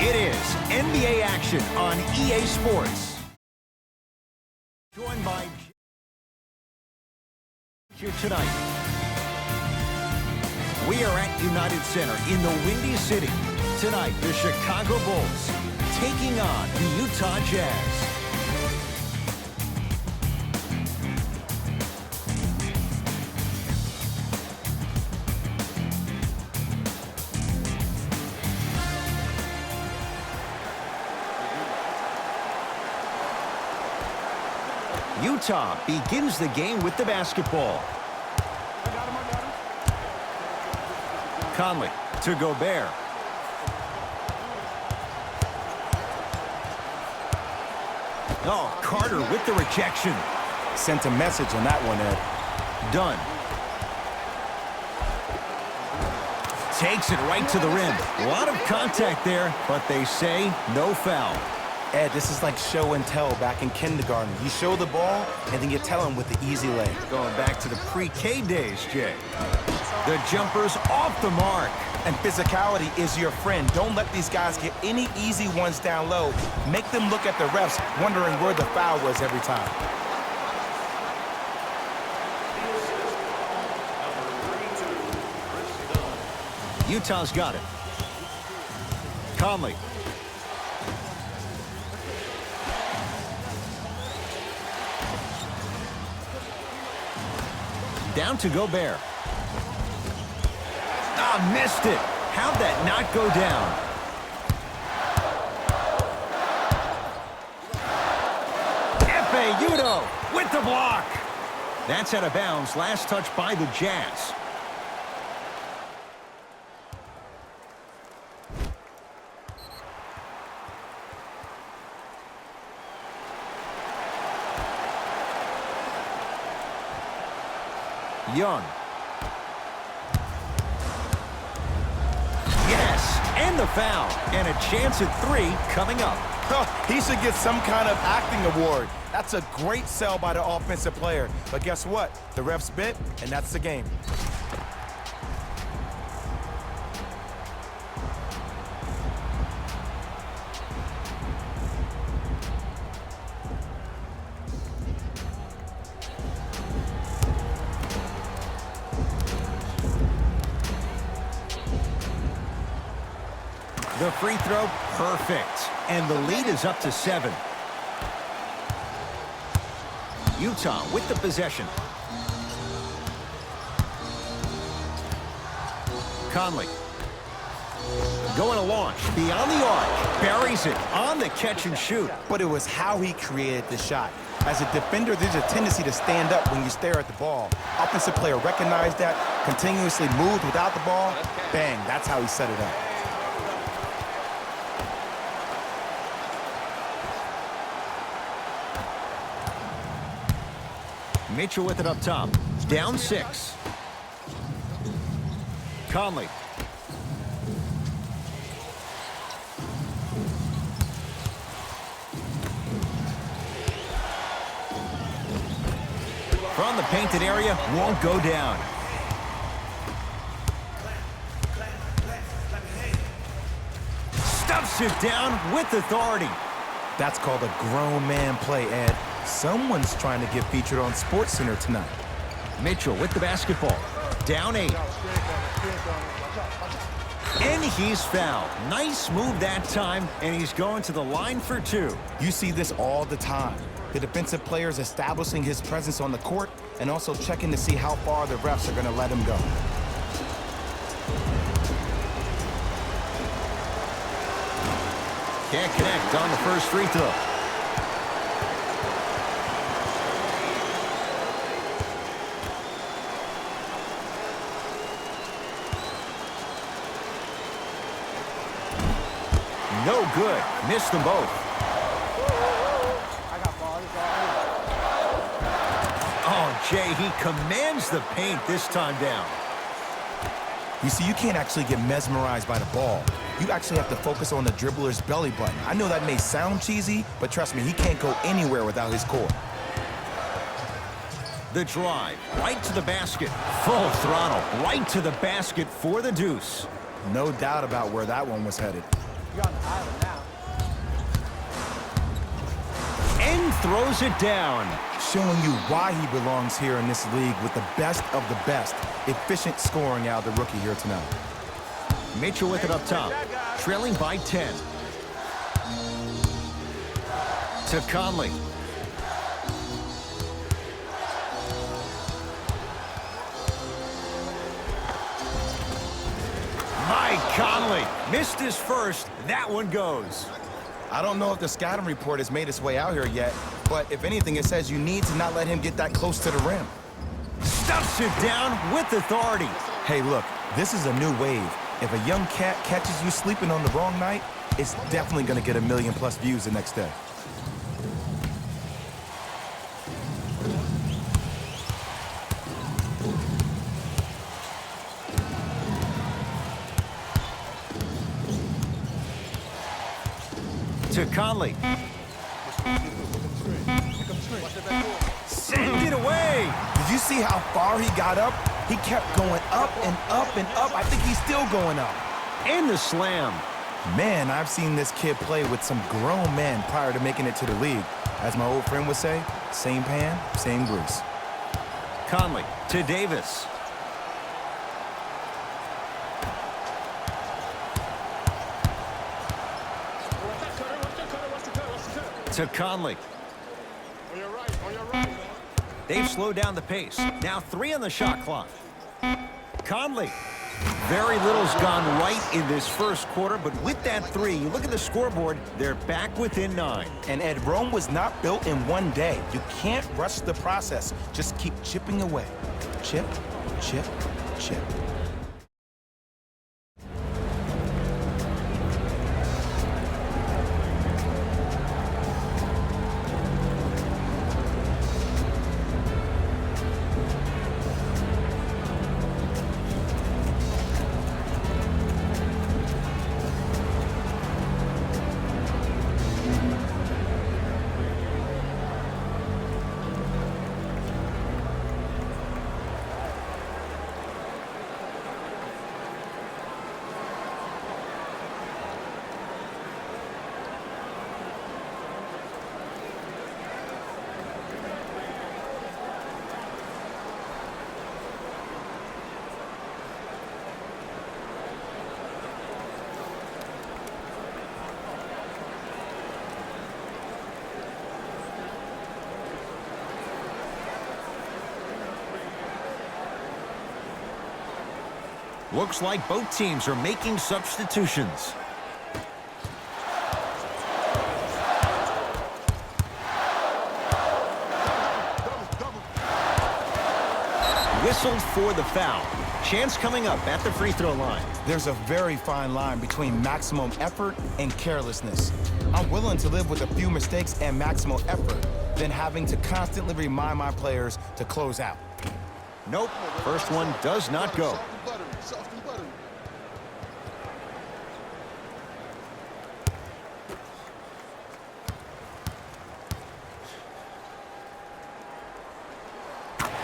It is NBA action on EA Sports. Joined by here tonight. We are at United Center in the Windy City. Tonight, the Chicago Bulls taking on the Utah Jazz. Utah begins the game with the basketball. Conley to Gobert. Oh, Carter with the rejection. Sent a message on that one, Ed. Dunn. Takes it right to the rim. A lot of contact there, but they say no foul. Ed, this is like show and tell back in kindergarten. You show the ball, and then you tell them with the easy lay. Going back to the pre-K days, Jay. The jumper's off the mark. And physicality is your friend. Don't let these guys get any easy ones down low. Make them look at the refs, wondering where the foul was every time. Utah's got it. Conley. Down to Gobert. Ah, missed it. How'd that not go down? Efe Udoh with the block. That's out of bounds. Last touch by the Jazz. Young. Yes, and the foul. And a chance at 3 coming up. He should get some kind of acting award. That's a great sell by the offensive player. But guess what? The refs bit, and that's the game. The free throw, perfect. And the lead is up to 7. Utah with the possession. Conley. Going to launch. Beyond the arc. Buries it on the catch and shoot. But it was how he created the shot. As a defender, there's a tendency to stand up when you stare at the ball. Offensive player recognized that, continuously moved without the ball. Bang, that's how he set it up. Mitchell with it up top. Down 6. Conley. From the painted area, won't go down. Stuffs it down with authority. That's called a grown man play, Ed. Someone's trying to get featured on SportsCenter tonight. Mitchell with the basketball. Down 8. And he's fouled. Nice move that time, and he's going to the line for 2. You see this all the time. The defensive players establishing his presence on the court and also checking to see how far the refs are going to let him go. Can't connect on the first free throw. No good. Missed them both. Oh, Jay, he commands the paint this time down. You see, you can't actually get mesmerized by the ball. You actually have to focus on the dribbler's belly button. I know that may sound cheesy, but trust me, he can't go anywhere without his core. The drive, right to the basket. Full throttle, right to the basket for the deuce. No doubt about where that one was headed. You're on the island now. And throws it down. Showing you why he belongs here in this league with the best of the best. Efficient scoring out of the rookie here tonight. Mitchell with it up top. Trailing by 10. To Conley. Mike Conley missed his first. That one goes. I don't know if the scouting report has made its way out here yet, but if anything, it says you need to not let him get that close to the rim. Stuffs it down with authority. Hey, look, this is a new wave. If a young cat catches you sleeping on the wrong night, it's definitely going to get 1 million+ views the next day. To Conley. Send it away. Did you see how far he got up? He kept going up and up and up. I think he's still going up. And the slam. Man, I've seen this kid play with some grown men prior to making it to the league. As my old friend would say, same pan, same grease. Conley to Davis. To Conley. They've slowed down the pace. Now 3 on the shot clock. Conley. Very little's gone right in this first quarter, but with that 3, you look at the scoreboard, they're back within 9. And Ed, Rome was not built in one day. You can't rush the process. Just keep chipping away. Chip, chip, chip. Looks like both teams are making substitutions. Whistled for the foul. Chance coming up at the free throw line. There's a very fine line between maximum effort and carelessness. I'm willing to live with a few mistakes and maximum effort than having to constantly remind my players to close out. Nope. First one does not go.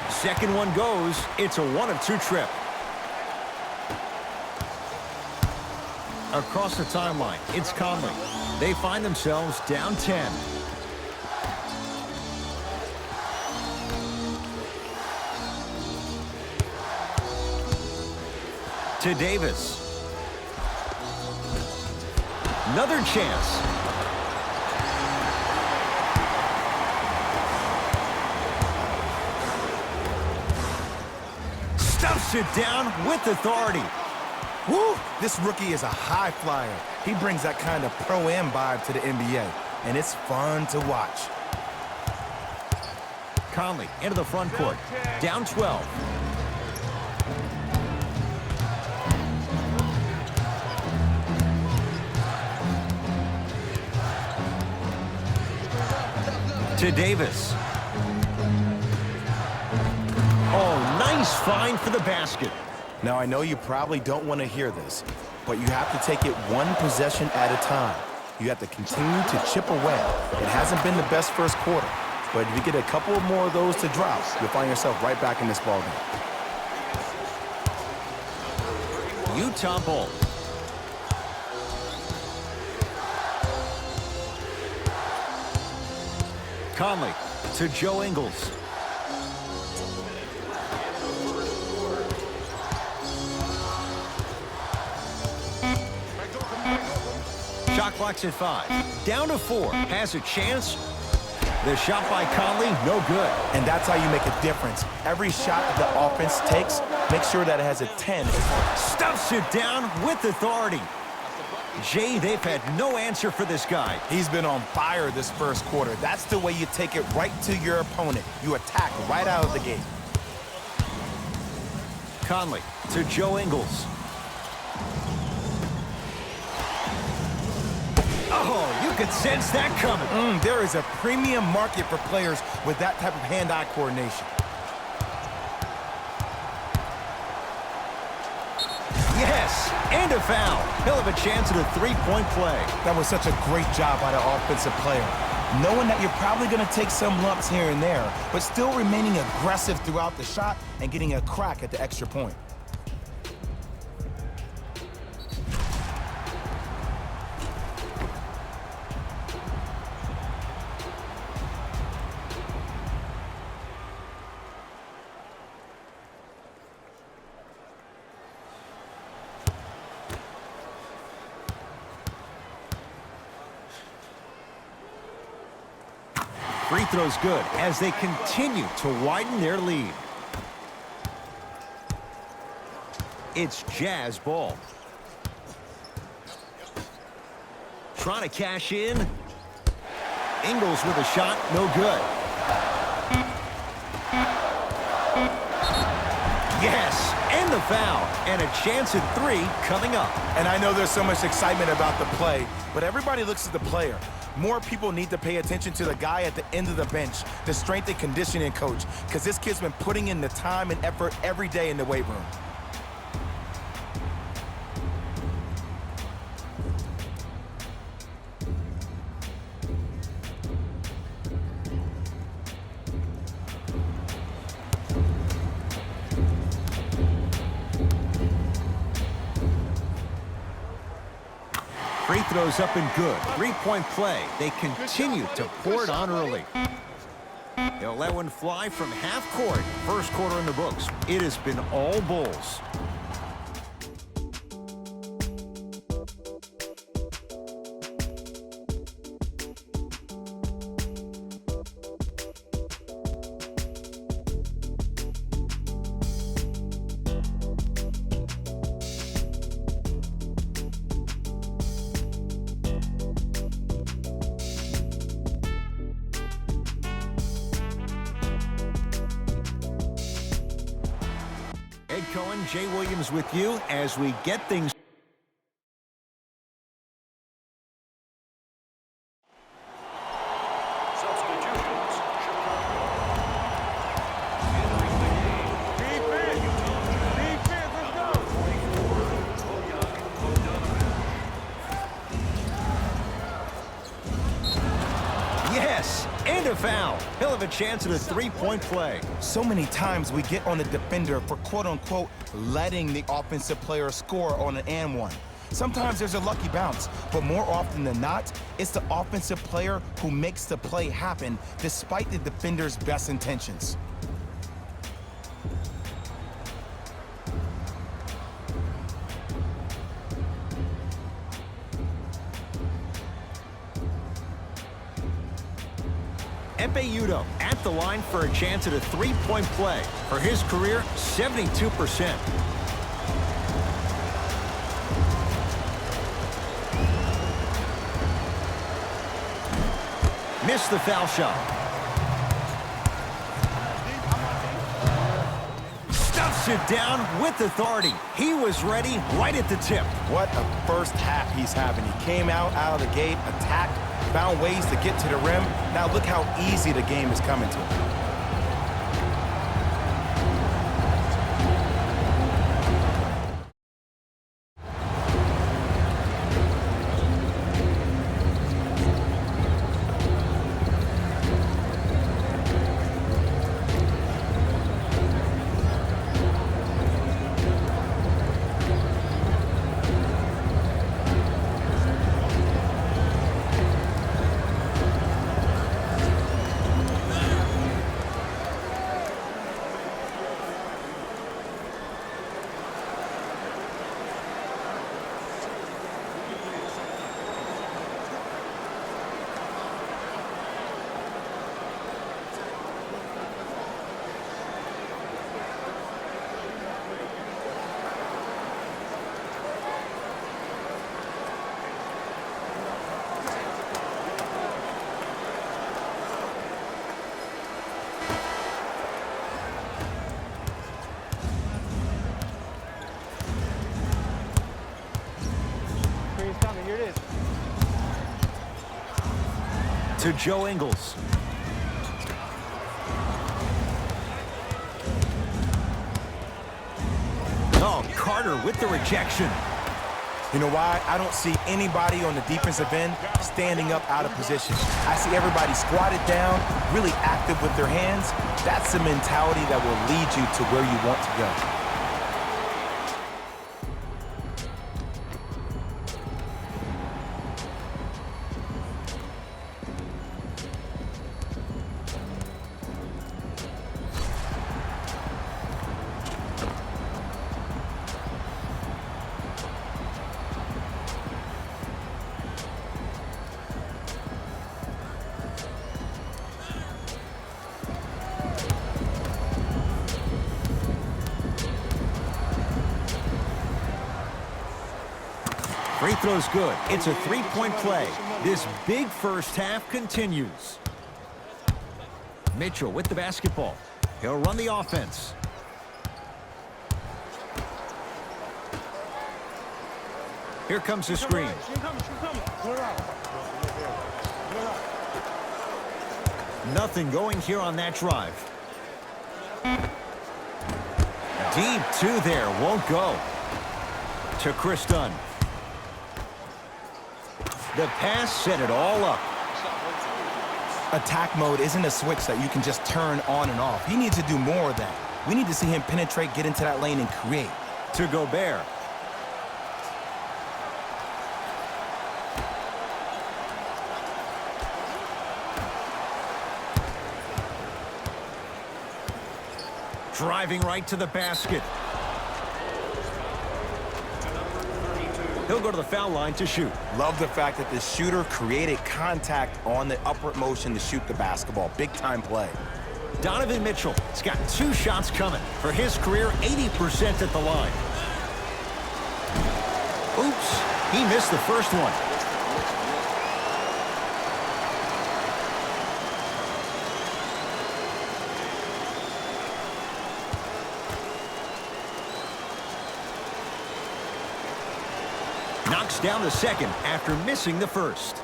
Second one goes. It's a 1 of 2 trip. Across the timeline, it's Conley. They find themselves down 10. To Davis. Another chance. Stuffs it down with authority. Woo! This rookie is a high flyer. He brings that kind of pro-am vibe to the NBA, and it's fun to watch. Conley into the front court. Down 12. To Davis. Oh, nice find for the basket. Now, I know you probably don't want to hear this, but you have to take it one possession at a time. You have to continue to chip away. It hasn't been the best first quarter, but if you get a couple more of those to drop, you'll find yourself right back in this ballgame. Utah ball. Conley to Joe Ingles. Shot clock's at 5. Down to 4. Has a chance. The shot by Conley, no good. And that's how you make a difference. Every shot that the offense takes, make sure that it has a 10. Stuffs it down with authority. Jay, they've had no answer for this guy. He's been on fire this first quarter. That's the way you take it right to your opponent. You attack right out of the gate. Conley to Joe Ingles. Oh, you could sense that coming. There is a premium market for players with that type of hand-eye coordination. Yes, and a foul. He'll have a chance at a three-point play. That was such a great job by the offensive player. Knowing that you're probably going to take some lumps here and there, but still remaining aggressive throughout the shot and getting a crack at the extra point. Free throw's good as they continue to widen their lead. It's Jazz ball. Trying to cash in. Ingles with a shot, no good. Yes, and the foul. And a chance at 3 coming up. And I know there's so much excitement about the play, but everybody looks at the player. More people need to pay attention to the guy at the end of the bench, the strength and conditioning coach, because this kid's been putting in the time and effort every day in the weight room. Free throws up and good. Three-point play. They continue to pour it on early. They'll let one fly from half court. First quarter in the books. It has been all Bulls. Ed Cohen, Jay Williams with you as we get things. Yes, and a foul. He'll have a chance at a three-point play. So many times we get on the defender for quote-unquote letting the offensive player score on an and one. Sometimes there's a lucky bounce, but more often than not, it's the offensive player who makes the play happen despite the defender's best intentions. Ekpe Udoh at the line for a chance at a three-point play. For his career, 72%. Missed the foul shot. Stuffs it down with authority. He was ready right at the tip. What a first half he's having. He came out of the gate, attacked, found ways to get to the rim. Now look how easy the game is coming to him. to Joe Ingles. Oh, Carter with the rejection. You know why? I don't see anybody on the defensive end standing up out of position. I see everybody squatted down, really active with their hands. That's the mentality that will lead you to where you want to go. Free throw's good. It's a three-point play. This big first half continues. Mitchell with the basketball. He'll run the offense. Here comes the screen. Nothing going here on that drive. Deep two there. Won't go. To Chris Dunn. The pass set it all up. Attack mode isn't a switch that you can just turn on and off. He needs to do more of that. We need to see him penetrate, get into that lane, and create. To Gobert. Driving right to the basket. He'll go to the foul line to shoot. Love the fact that the shooter created contact on the upward motion to shoot the basketball. Big time play. Donovan Mitchell has got 2 shots coming. For his career, 80% at the line. Oops, he missed the first one. Knocks down the second after missing the first.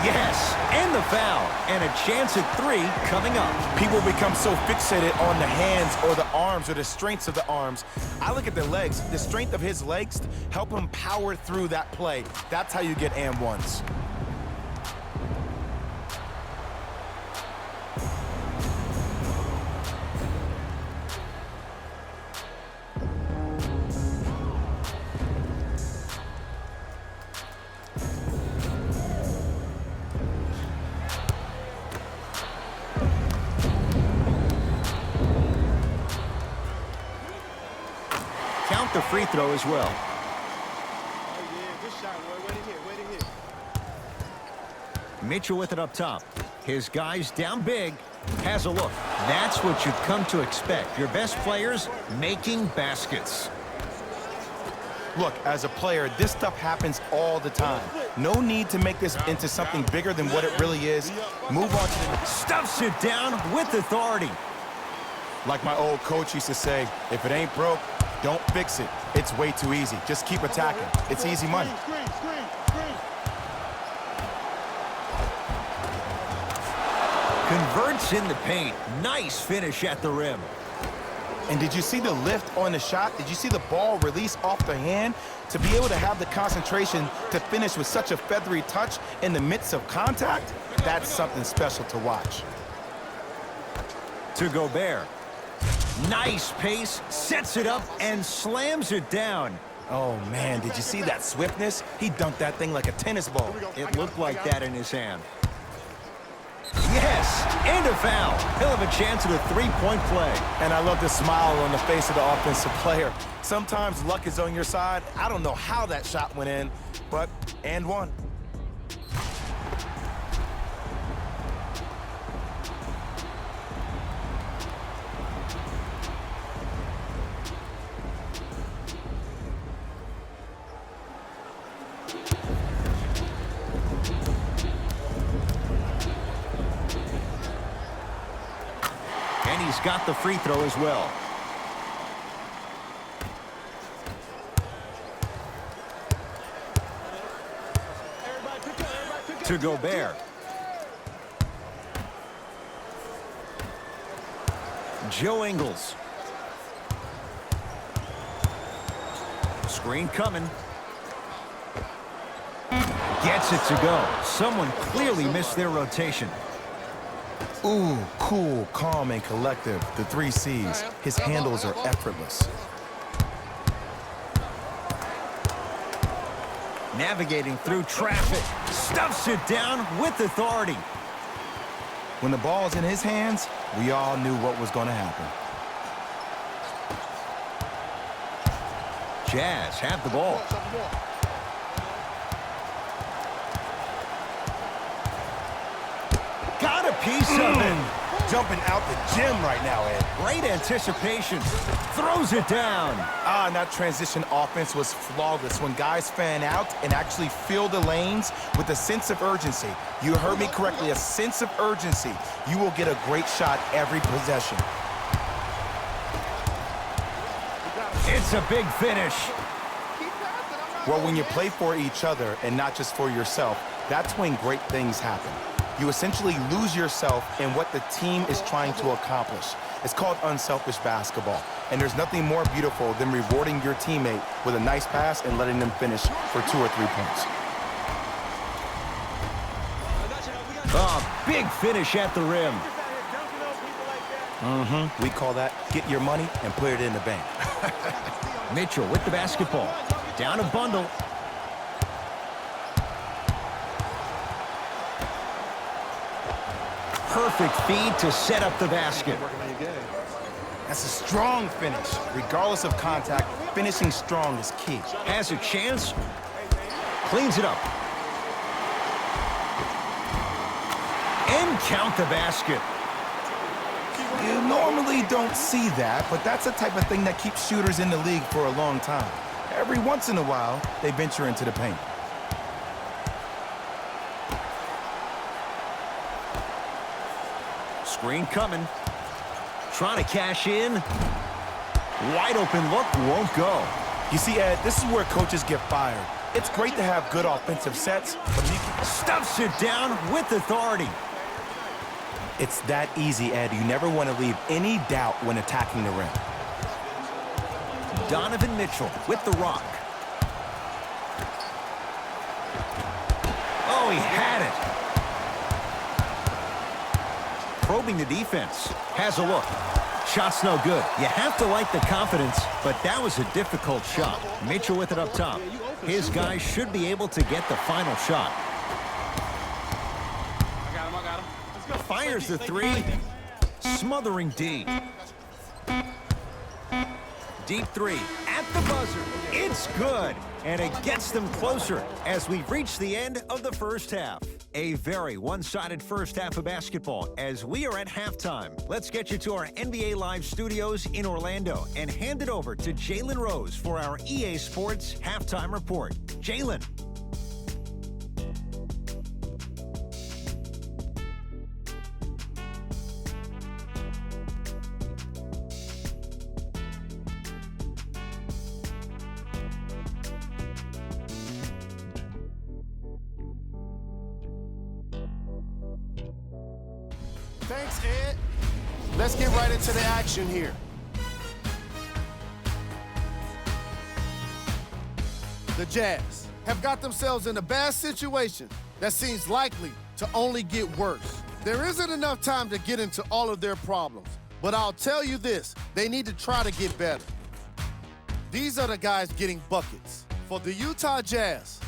Yes, and the foul, and a chance at 3 coming up. People become so fixated on the hands or the arms or the strengths of the arms. I look at the legs. The strength of his legs help him power through that play. That's how you get and ones. Count the free throw as well. Mitchell with it up top. His guys down big. Has a look. That's what you've come to expect. Your best players making baskets. Look, as a player, this stuff happens all the time. No need to make this into something bigger than what it really is. Move on to the... Stuffs it down with authority. Like my old coach used to say, if it ain't broke, don't fix it. It's way too easy. Just keep attacking. It's easy money. Converts in the paint. Nice finish at the rim. And did you see the lift on the shot? Did you see the ball release off the hand? To be able to have the concentration to finish with such a feathery touch in the midst of contact, that's something special to watch. To Gobert. Nice pace, sets it up, and slams it down. Oh, man, did you see that swiftness? He dunked that thing like a tennis ball. It looked like that in his hand. Yes, and a foul. He'll have a chance at a three-point play. And I love the smile on the face of the offensive player. Sometimes luck is on your side. I don't know how that shot went in, but and one. And he's got the free throw as well. to Gobert. Joe Ingles. Screen coming. Gets it to go. Someone clearly missed their rotation. Ooh, cool, calm, and collective. The 3 C's. His handles are effortless. Navigating through traffic. Stuffs it down with authority. When the ball's in his hands, we all knew what was going to happen. Jazz have the ball. Got a piece of it. Jumping out the gym right now, Ed. Great anticipation. Throws it down. And that transition offense was flawless when guys fan out and actually fill the lanes with a sense of urgency. You heard me correctly, a sense of urgency. You will get a great shot every possession. It's a big finish. Well, when you play for each other and not just for yourself, that's when great things happen. You essentially lose yourself in what the team is trying to accomplish. It's called unselfish basketball. And there's nothing more beautiful than rewarding your teammate with a nice pass and letting them finish for 2 or 3 points. A big finish at the rim. We call that get your money and put it in the bank. Mitchell with the basketball. Down a bundle. Perfect feed to set up the basket. That's a strong finish. Regardless of contact, finishing strong is key. Has a chance. Cleans it up. And count the basket. You normally don't see that, but that's the type of thing that keeps shooters in the league for a long time. Every once in a while, they venture into the paint. Screen coming. Trying to cash in. Wide open look, won't go. You see, Ed, this is where coaches get fired. It's great to have good offensive sets, but you can... Stuffs it down with authority. It's that easy, Ed. You never want to leave any doubt when attacking the rim. Donovan Mitchell with the rock. Oh, he had it. Probing the defense. Has a look. Shot's no good. You have to like the confidence, but that was a difficult shot. Mitchell with it up top. His guys should be able to get the final shot. I got him. Let's go. Fires the 3. Smothering D. Deep 3 at the buzzer. It's good, and it gets them closer as we reach the end of the first half. A very one-sided first half of basketball as we are at halftime. Let's get you to our NBA Live studios in Orlando and hand it over to Jalen Rose for our EA Sports Halftime Report. Jalen. Thanks, Ed. Let's get right into the action here. The Jazz have got themselves in a bad situation that seems likely to only get worse. There isn't enough time to get into all of their problems, but I'll tell you this, they need to try to get better. These are the guys getting buckets. For the Utah Jazz,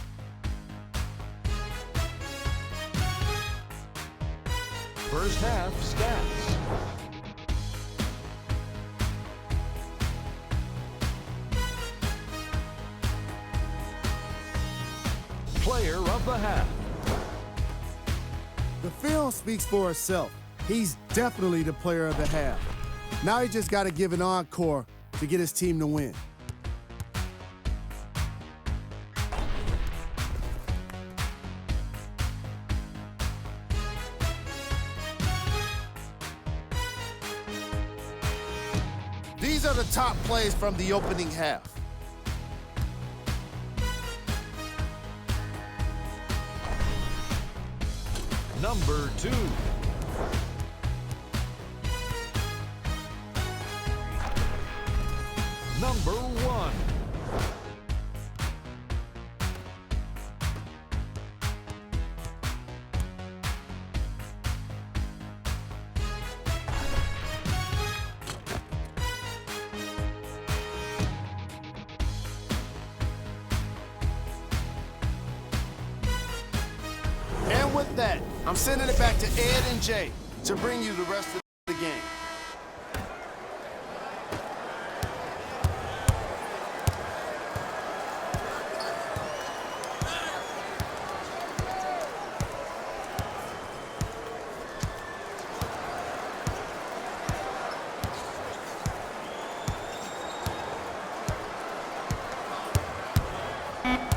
First half stats. Player of the half. the film speaks for itself. He's definitely the player of the half. Now he just got to give an encore to get his team to win. These are the top plays from the opening half. Number 2. Number 1. And with that, I'm sending it back to Ed and Jay to bring you the rest of the game.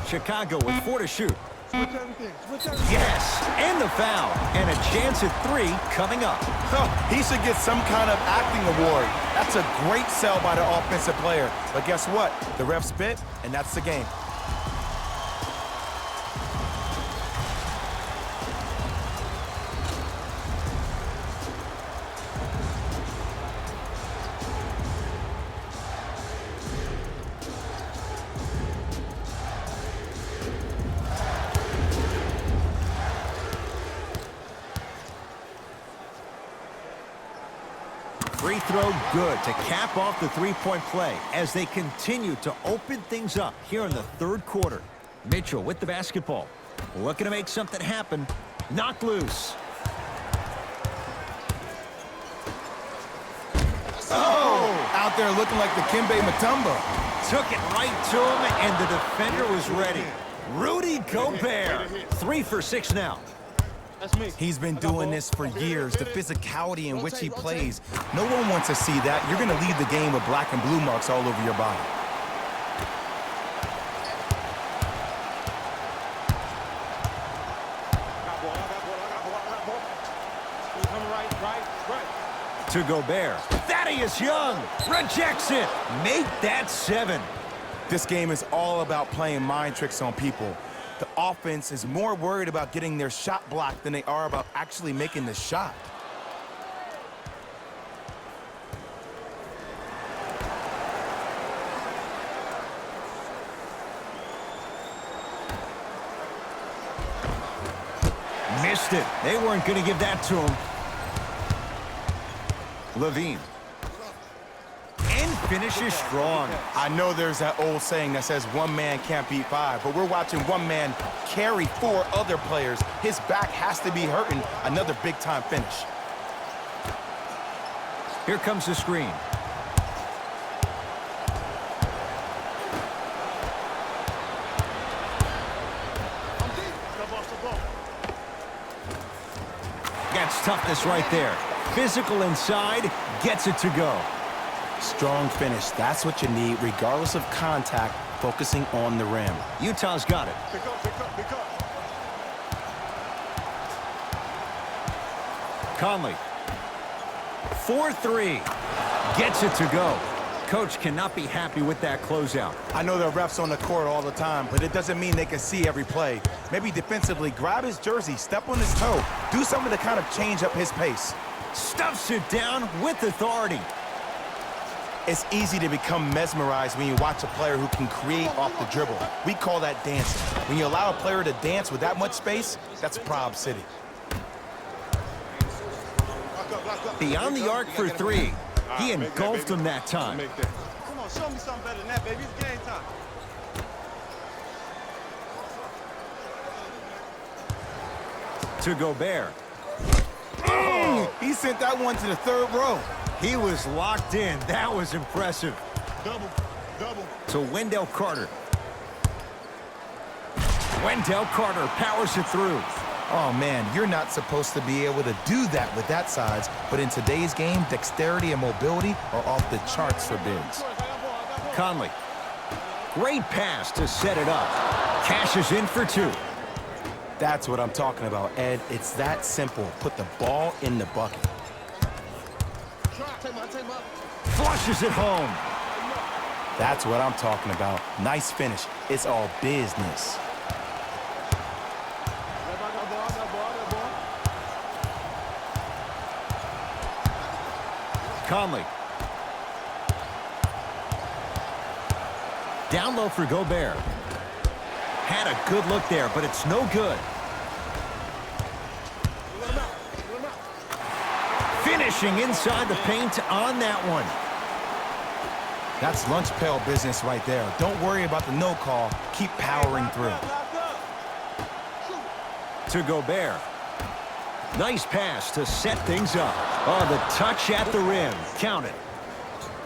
Chicago with 4 to shoot. Yes, and the foul. And a chance at 3 coming up. Oh, he should get some kind of acting award. That's a great sell by the offensive player. But guess what? The ref spit, and that's the game. Free throw good to cap off the three-point play as they continue to open things up here in the third quarter. Mitchell with the basketball. Looking to make something happen. Knocked loose. Oh! Out there looking like the Kimbe Mutombo. Took it right to him, and the defender was ready. Rudy Gobert. 3 for 6 now. That's me. He's been doing this for years, the physicality in which he plays. No one wants to see that. You're going to leave the game with black and blue marks all over your body. To Gobert. Thaddeus Young rejects it. Make that 7. This game is all about playing mind tricks on people. The offense is more worried about getting their shot blocked than they are about actually making the shot. Missed it. They weren't going to give that to him. Levine. And finishes strong. I know there's that old saying that says one man can't beat 5, but we're watching one man carry 4 other players. His back has to be hurting. Another big-time finish. Here comes the screen. That's toughness right there. Physical inside, gets it to go. Strong finish. That's what you need, regardless of contact, focusing on the rim. Utah's got it. Pick up, pick up, pick up. Conley. 4-3. Gets it to go. Coach cannot be happy with that closeout. I know there are refs on the court all the time, but it doesn't mean they can see every play. Maybe defensively, grab his jersey, step on his toe, do something to kind of change up his pace. Stuffs it down with authority. It's easy to become mesmerized when you watch a player who can create off the dribble. We call that dancing. When you allow a player to dance with that much space, that's Prob City. Beyond the arc for 3. He engulfed him that time. Come on, show me something better than that, baby. It's game time. To Gobert. He sent that one to the 3rd row. He was locked in. That was impressive. Double, double. To Wendell Carter. Wendell Carter powers it through. Oh, man, you're not supposed to be able to do that with that size, but in today's game, dexterity and mobility are off the charts for bigs. Conley. Great pass to set it up. Cashes in for 2. That's what I'm talking about, Ed. It's that simple. Put the ball in the bucket. Flushes it home. That's what I'm talking about. Nice finish. It's all business. Conley. Down low for Gobert. Had a good look there, but it's no good. Finishing inside the paint on that one. That's lunch pail business right there. Don't worry about the no call. Keep powering through. To Gobert. Nice pass to set things up. Oh, the touch at the rim. Count it.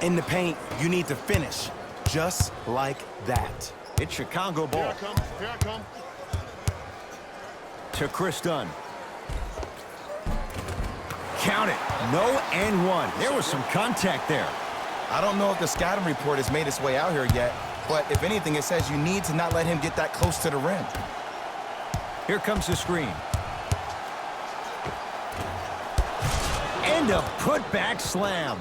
In the paint, you need to finish. Just like that. It's Chicago ball. Here I come. Here I come. To Chris Dunn. Count it. No and one. There was some contact there. I don't know if the scouting report has made its way out here yet, but if anything, it says you need to not let him get that close to the rim. Here comes the screen. And a putback slam.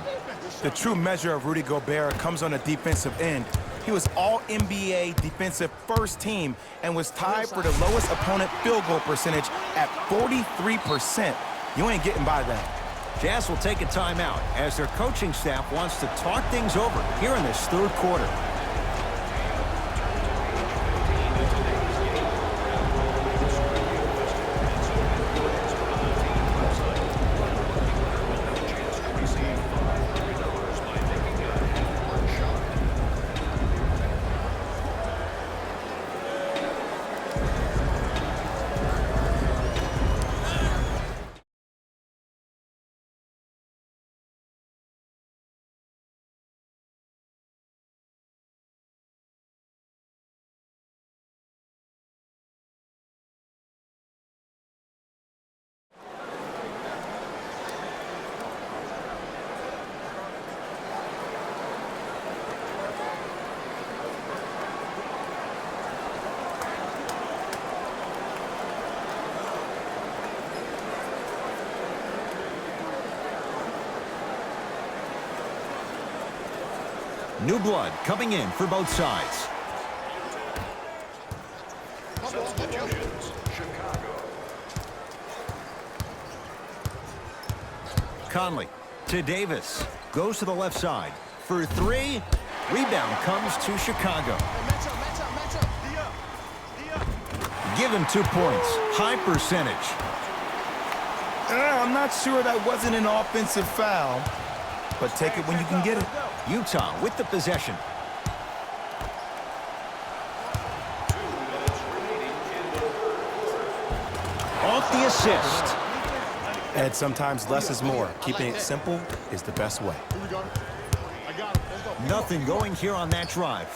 The true measure of Rudy Gobert comes on the defensive end. He was all-NBA defensive first team and was tied for the lowest opponent field goal percentage at 43%. You ain't getting by that. Jazz will take a timeout as their coaching staff wants to talk things over here in this third quarter. New blood coming in for both sides. Conley to Davis. Goes to the left side. For three. Rebound comes to Chicago. Give him 2 points. High percentage. I'm not sure that wasn't an offensive foul, but take it when you can get it. Utah with the possession. Off the assist. And sometimes less is more. Keeping it simple is the best way. Here we go. I got him. Let's go. Nothing going here on that drive.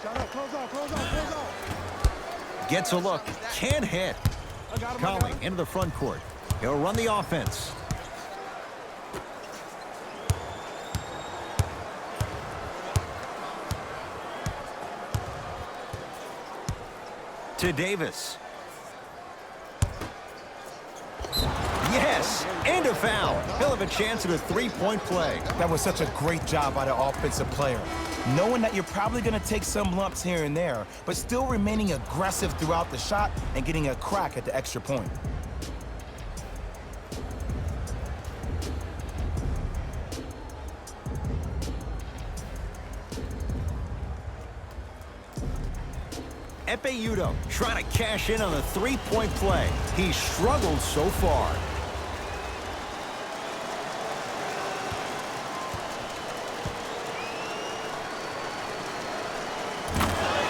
Shut up. Close on. Close on. Close on. Gets a look. Can't hit. I got him. Conley into the front court. He'll run the offense. To Davis. Yes, and a foul. He'll have a chance at a three-point play. That was such a great job by the offensive player. Knowing that you're probably going to take some lumps here and there, but still remaining aggressive throughout the shot and getting a crack at the extra point. Ekpe Udoh trying to cash in on a three-point play. He struggled so far.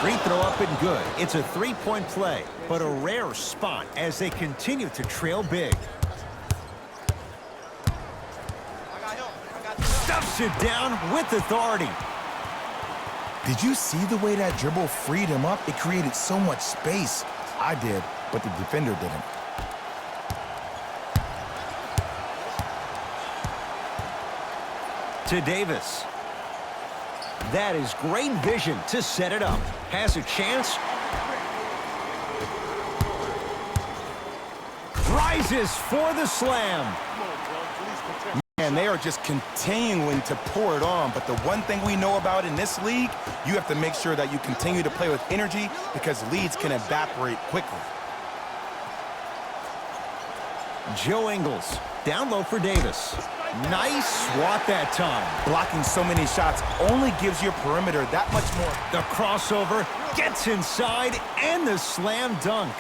Free throw up and good. It's a three-point play, but a rare spot as they continue to trail big. Stuffs it down with authority. Did you see the way that dribble freed him up? It created so much space. I did, but the defender didn't. To Davis. That is great vision to set it up. Has a chance. Rises for the slam. And they are just continuing to pour it on. But the one thing we know about in this league, you have to make sure that you continue to play with energy because leads can evaporate quickly. Joe Ingles down low for Davis. Nice swat that time. Blocking so many shots only gives your perimeter that much more. The crossover gets inside and the slam dunk.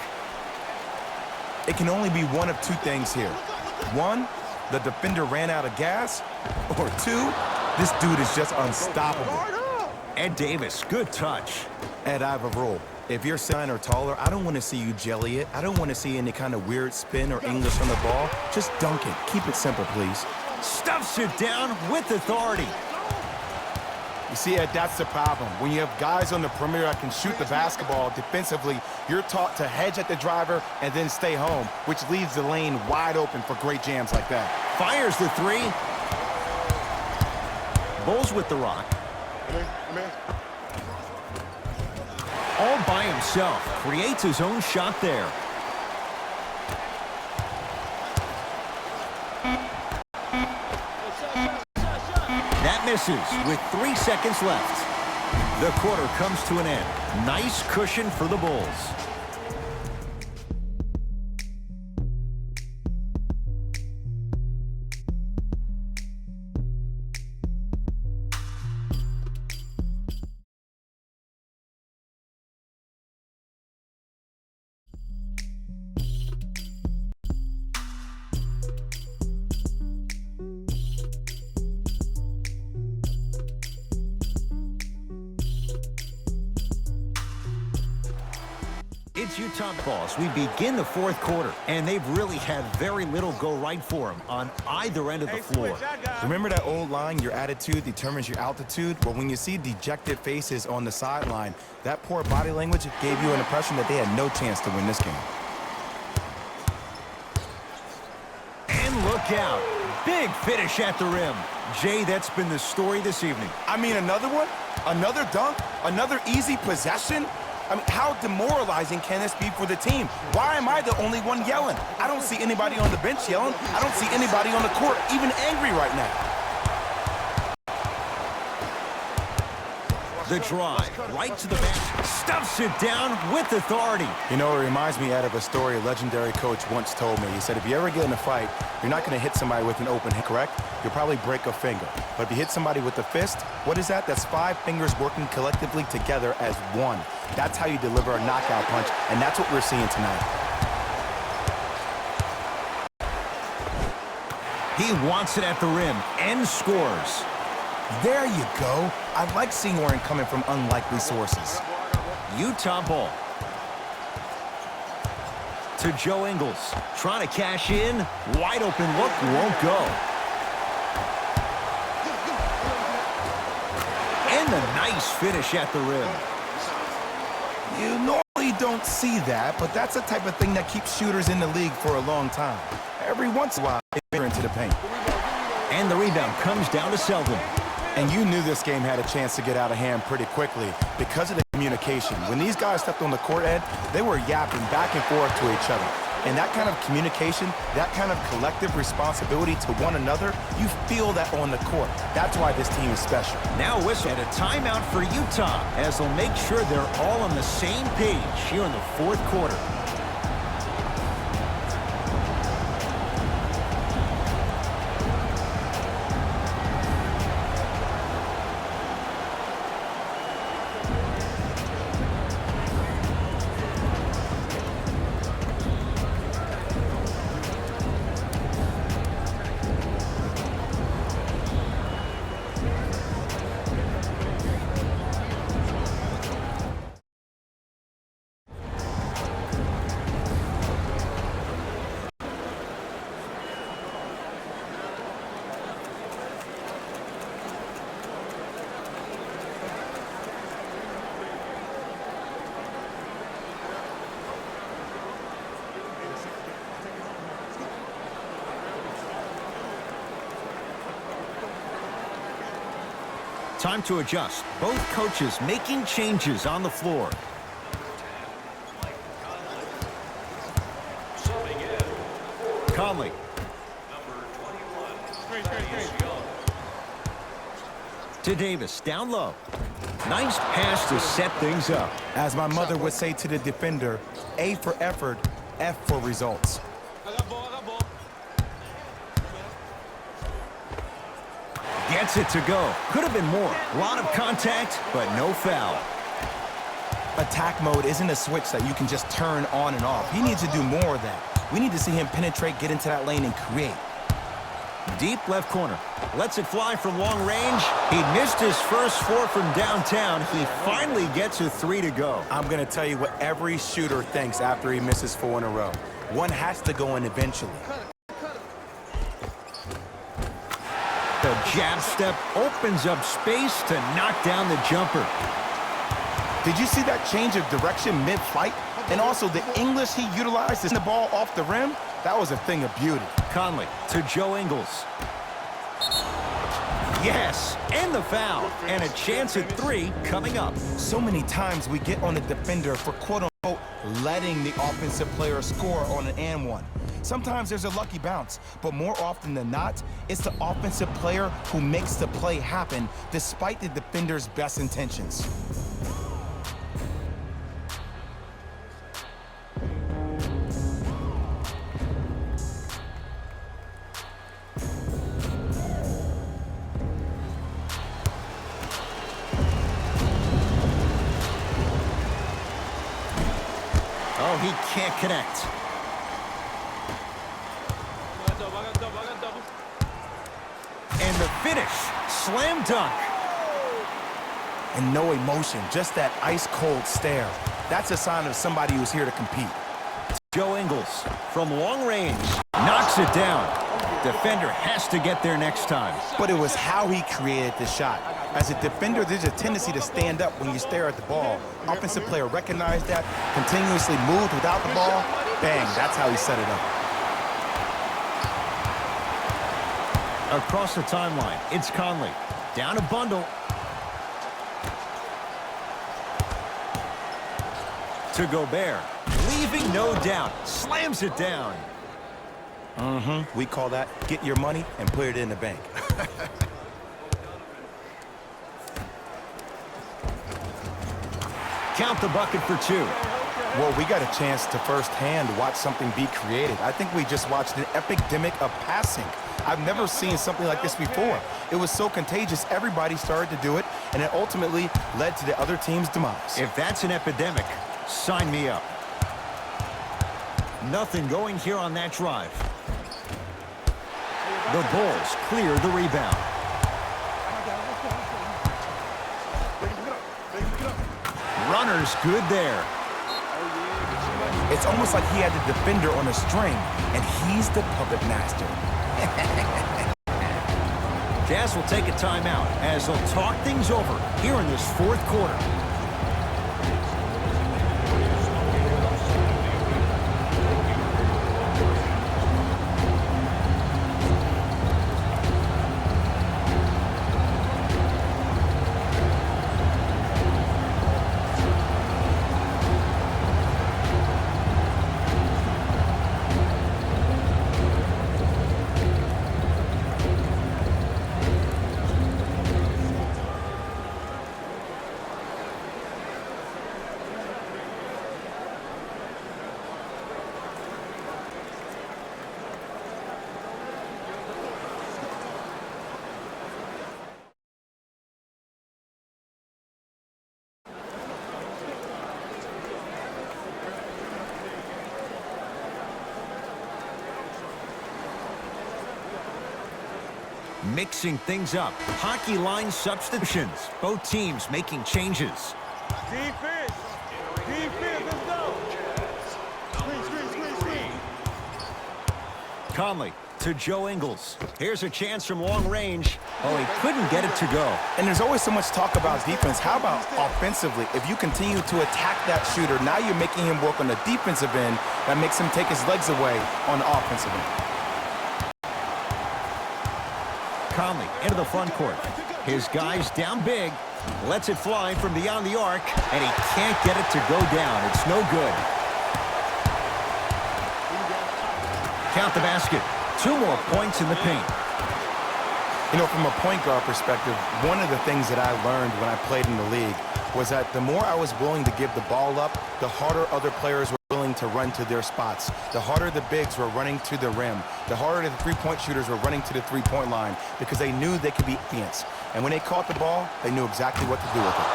It can only be one of two things here. One, the defender ran out of gas. Or two, this dude is just unstoppable. Ed Davis, good touch. Ed, I have a rule. If you're 6'9" or taller, I don't want to see you jelly it. I don't want to see any kind of weird spin or English on the ball. Just dunk it. Keep it simple, please. Stuffs it down with authority. You see, Ed, that's the problem. When you have guys on the perimeter that can shoot the basketball defensively, you're taught to hedge at the driver and then stay home, which leaves the lane wide open for great jams like that. Fires the three. Bulls with the rock. All by himself. Creates his own shot there. That misses with 3 seconds left. The quarter comes to an end. Nice cushion for the Bulls. It's Utah balls. We begin the fourth quarter, and they've really had very little go right for them on either end of the floor. Remember that old line, your attitude determines your altitude? Well, when you see dejected faces on the sideline, that poor body language gave you an impression that they had no chance to win this game. And look out. Big finish at the rim. Jay, that's been the story this evening. I mean, another one? Another dunk? Another easy possession? I mean, how demoralizing can this be for the team? Why am I the only one yelling? I don't see anybody on the bench yelling. I don't see anybody on the court even angry right now. The drive, right to the bench, stuffs it down with authority. You know, it reminds me, Ed, of a story a legendary coach once told me. He said, if you ever get in a fight, you're not going to hit somebody with an open hand, correct? You'll probably break a finger. But if you hit somebody with a fist, what is that? That's 5 fingers working collectively together as one. That's how you deliver a knockout punch, and that's what we're seeing tonight. He wants it at the rim and scores. There you go. I like seeing Warren coming from unlikely sources. Utah ball. To Joe Ingles. Trying to cash in. Wide open look. Won't go. And the nice finish at the rim. You normally don't see that, but that's the type of thing that keeps shooters in the league for a long time. Every once in a while, they enter into the paint. And the rebound comes down to Selden. And you knew this game had a chance to get out of hand pretty quickly because of the communication. When these guys stepped on the court, Ed, they were yapping back and forth to each other. And that kind of communication, that kind of collective responsibility to one another, you feel that on the court. That's why this team is special. Now whistle and a timeout for Utah as they'll make sure they're all on the same page here in the fourth quarter. Time to adjust. Both coaches making changes on the floor. Conley. To Davis, down low. Nice pass to set things up. As my mother would say to the defender, A for effort, F for results. Gets it to go. Could have been more. A lot of contact, but no foul. Attack mode isn't a switch that you can just turn on and off. He needs to do more of that. We need to see him penetrate, get into that lane, and create. Deep left corner. Lets it fly from long range. He missed his first 4 from downtown. He finally gets a 3 to go. I'm going to tell you what every shooter thinks after he misses 4 in a row. One has to go in eventually. The jab step opens up space to knock down the jumper. Did you see that change of direction mid-flight? And also the English he utilized to send the ball off the rim? That was a thing of beauty. Conley to Joe Ingles. Yes, and the foul. And a chance at 3 coming up. So many times we get on the defender for quote-unquote letting the offensive player score on an and one. Sometimes there's a lucky bounce, but more often than not, it's the offensive player who makes the play happen despite the defender's best intentions. Oh, he can't connect. And the finish, slam dunk. And no emotion, just that ice-cold stare. That's a sign of somebody who's here to compete. Joe Ingles from long range knocks it down. Defender has to get there next time. But it was how he created the shot. As a defender, there's a tendency to stand up when you stare at the ball. Offensive player recognized that, continuously moved without the ball. Bang, that's how he set it up. Across the timeline, it's Conley. Down a bundle. To Gobert. Leaving no doubt. Slams it down. We call that get your money and put it in the bank. Count the bucket for 2. Well, we got a chance to firsthand watch something be created. I think we just watched an epidemic of passing. I've never seen something like this before. It was so contagious, everybody started to do it, and it ultimately led to the other team's demise. If that's an epidemic, sign me up. Nothing going here on that drive. The Bulls clear the rebound. Runner's good there. It's almost like he had the defender on a string, and he's the puppet master. Jazz will take a timeout as they'll talk things over here in this 4th quarter. Mixing things up. Hockey line substitutions. Both teams making changes. Defense. Defense, let's go. Screen. Conley to Joe Ingles. Here's a chance from long range. Oh, he couldn't get it to go. And there's always so much talk about defense. How about offensively? If you continue to attack that shooter, now you're making him work on the defensive end. That makes him take his legs away on the offensive end. Conley into the front court. His guy's down big. Lets it fly from beyond the arc, and he can't get it to go down. It's no good. Count the basket. 2 more points in the paint. You know, from a point guard perspective, one of the things that I learned when I played in the league was that the more I was willing to give the ball up, the harder other players were willing to run to their spots. The harder the bigs were running to the rim, the harder the three-point shooters were running to the three-point line because they knew they could be ants. And when they caught the ball, they knew exactly what to do with it.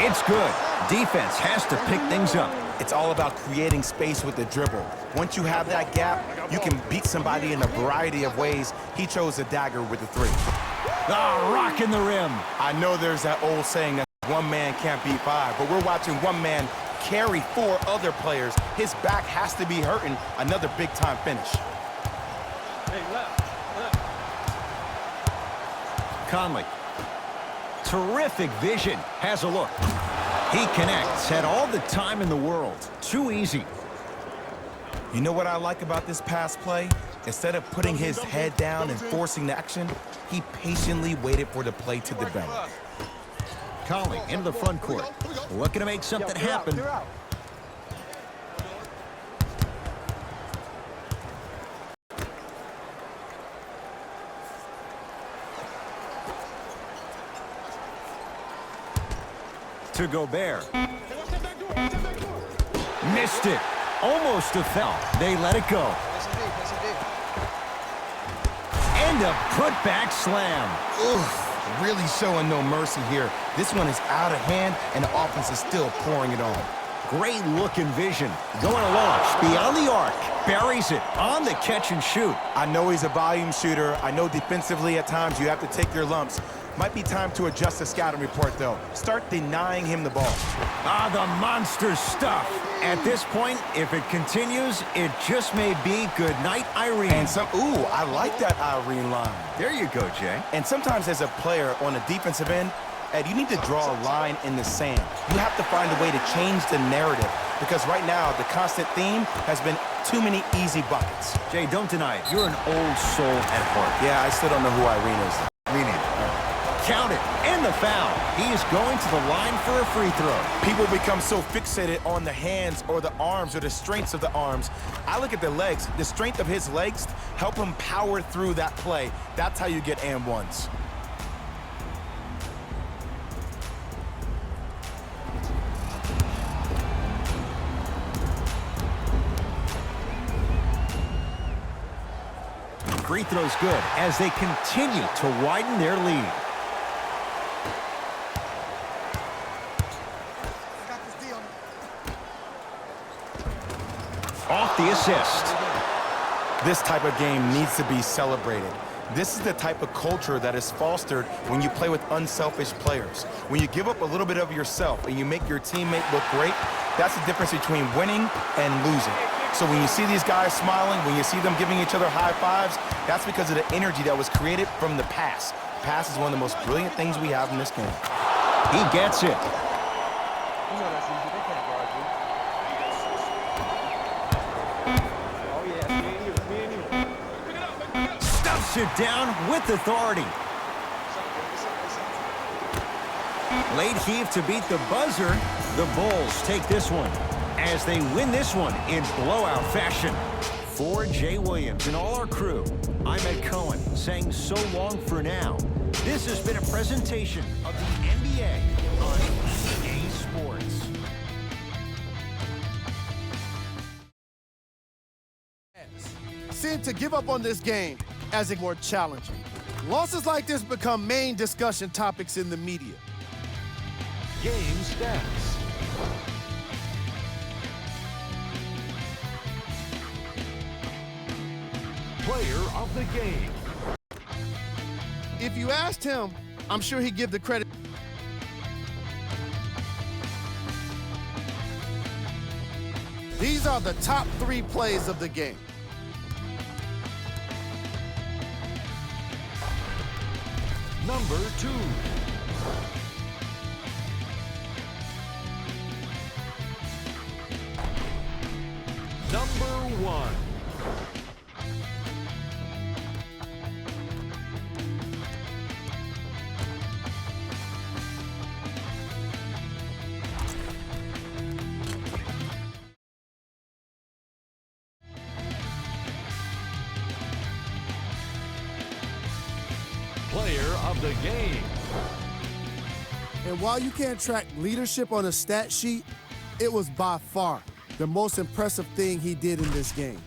It's good. Defense has to pick things up. It's all about creating space with the dribble. Once you have that gap, you can beat somebody in a variety of ways. He chose a dagger with the three. Ah, rocking the rim. I know there's that old saying that one man can't beat five, but we're watching one man carry four other players. His back has to be hurting. Another big-time finish. Conley. Terrific vision. Has a look. He connects. Had all the time in the world. Too easy. You know what I like about this pass play? Instead of putting his head down and forcing the action, he patiently waited for the play to develop. Conley into the front court. Looking to make something happen. To Gobert. Missed it. Almost a foul. They let it go. And a putback slam. Oof, really showing no mercy here. This one is out of hand, and the offense is still pouring it on. Great look and vision. Going to launch beyond the arc. Buries it on the catch and shoot. I know he's a volume shooter. I know defensively at times you have to take your lumps. Might be time to adjust the scouting report, though. Start denying him the ball. Ah, the monster stuff. At this point, if it continues, it just may be good night, Irene. And ooh, I like that Irene line. There you go, Jay. And sometimes as a player on the defensive end, Ed, you need to draw a line in the sand. You have to find a way to change the narrative because right now the constant theme has been too many easy buckets. Jay, don't deny it. You're an old soul at heart. Yeah, I still don't know who Irene is. Me neither. Count it. And the foul. He is going to the line for a free throw. People become so fixated on the hands or the arms or the strengths of the arms. I look at the legs. The strength of his legs help him power through that play. That's how you get and ones. Free throw's good as they continue to widen their lead. Off the assist. This type of game needs to be celebrated. This is the type of culture that is fostered when you play with unselfish players. When you give up a little bit of yourself and you make your teammate look great, that's the difference between winning and losing. So when you see these guys smiling, when you see them giving each other high fives, that's because of the energy that was created from the pass. Pass is one of the most brilliant things we have in this game. He gets it. Stuffs it down with authority. Late heave to beat the buzzer. The Bulls take this one as they win this one in blowout fashion. For Jay Williams and all our crew, I'm Ed Cohen saying so long for now. This has been a presentation of the NBA on EA Sports. Seem to give up on this game as it more challenging. Losses like this become main discussion topics in the media. Game stats. Player of the game. If you asked him, I'm sure he'd give the credit. These are the top 3 plays of the game. Number 2. Number 1. Player of the game. And while you can't track leadership on a stat sheet, it was by far the most impressive thing he did in this game.